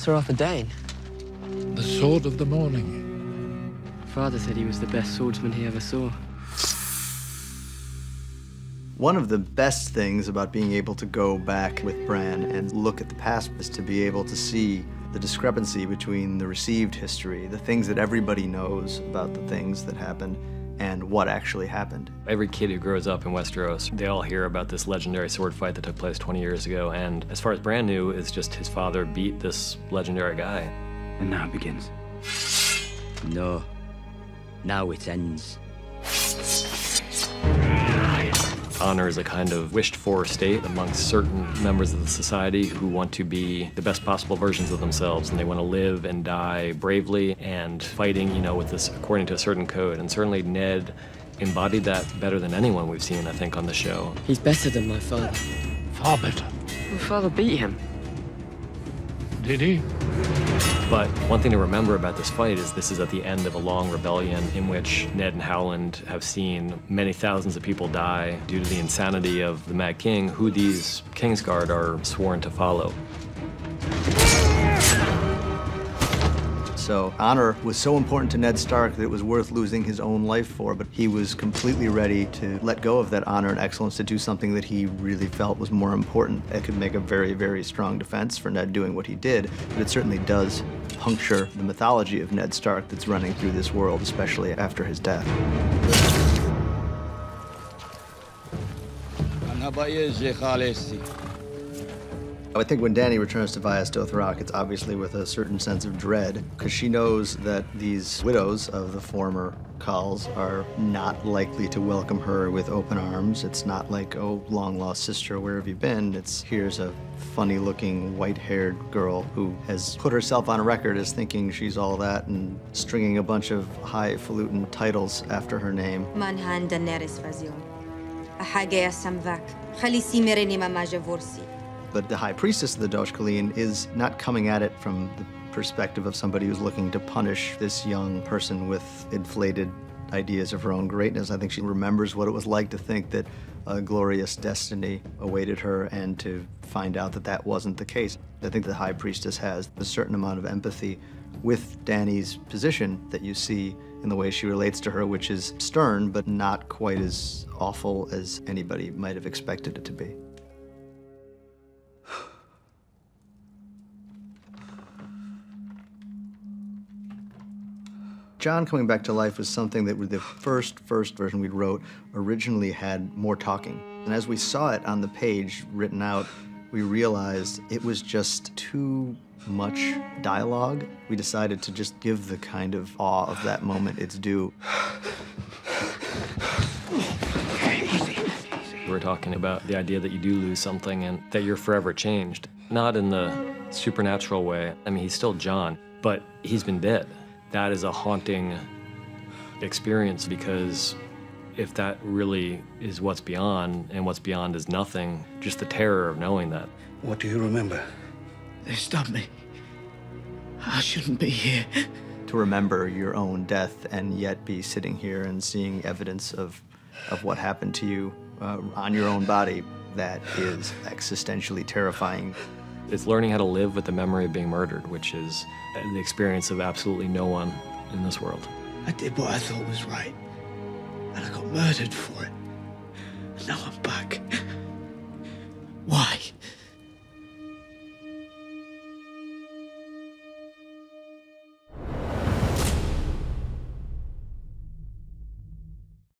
Sir Arthur Dane? The Sword of the Morning. Father said he was the best swordsman he ever saw. One of the best things about being able to go back with Bran and look at the past is to be able to see the discrepancy between the received history, the things that everybody knows about the things that happened, and what actually happened. Every kid who grows up in Westeros, they all hear about this legendary sword fight that took place 20 years ago, and as far as Bran knew, it's just his father beat this legendary guy. And now it begins. No. Now it ends. Honor is a kind of wished-for state amongst certain members of the society who want to be the best possible versions of themselves, and they want to live and die bravely and fighting, you know, with this according to a certain code. And certainly Ned embodied that better than anyone we've seen, I think, on the show. He's better than my father. Far better. My father beat him. Did he? But one thing to remember about this fight is this is at the end of a long rebellion in which Ned and Howland have seen many thousands of people die due to the insanity of the Mad King, who these Kingsguard are sworn to follow. So honor was so important to Ned Stark that it was worth losing his own life for, but he was completely ready to let go of that honor and excellence to do something that he really felt was more important. It could make a very, very strong defense for Ned doing what he did, but it certainly does puncture the mythology of Ned Stark that's running through this world, especially after his death. I think when Dany returns to Vaes Dothrak, it's obviously with a certain sense of dread, because she knows that these widows of the former Khals are not likely to welcome her with open arms. It's not like, oh, long-lost sister, where have you been? It's, here's a funny-looking, white-haired girl who has put herself on record as thinking she's all that and stringing a bunch of highfalutin titles after her name. Manhan Daenerys Vazion. Ahagea Samvak. Khalisi Mereni Mamaja Vorsi. But the High Priestess of the Dosh Khaleen is not coming at it from the perspective of somebody who's looking to punish this young person with inflated ideas of her own greatness. I think she remembers what it was like to think that a glorious destiny awaited her and to find out that that wasn't the case. I think the High Priestess has a certain amount of empathy with Dany's position that you see in the way she relates to her, which is stern, but not quite as awful as anybody might have expected it to be. Jon coming back to life was something that the first version we wrote originally had more talking. And as we saw it on the page written out, we realized it was just too much dialogue. We decided to just give the kind of awe of that moment its due. We're talking about the idea that you do lose something and that you're forever changed. Not in the supernatural way. I mean, he's still Jon, but he's been dead. That is a haunting experience, because if that really is what's beyond, and what's beyond is nothing, just the terror of knowing that. What do you remember? They stabbed me. I shouldn't be here. To remember your own death and yet be sitting here and seeing evidence of what happened to you on your own body, that is existentially terrifying. It's learning how to live with the memory of being murdered, which is the experience of absolutely no one in this world. I did what I thought was right, and I got murdered for it. And now I'm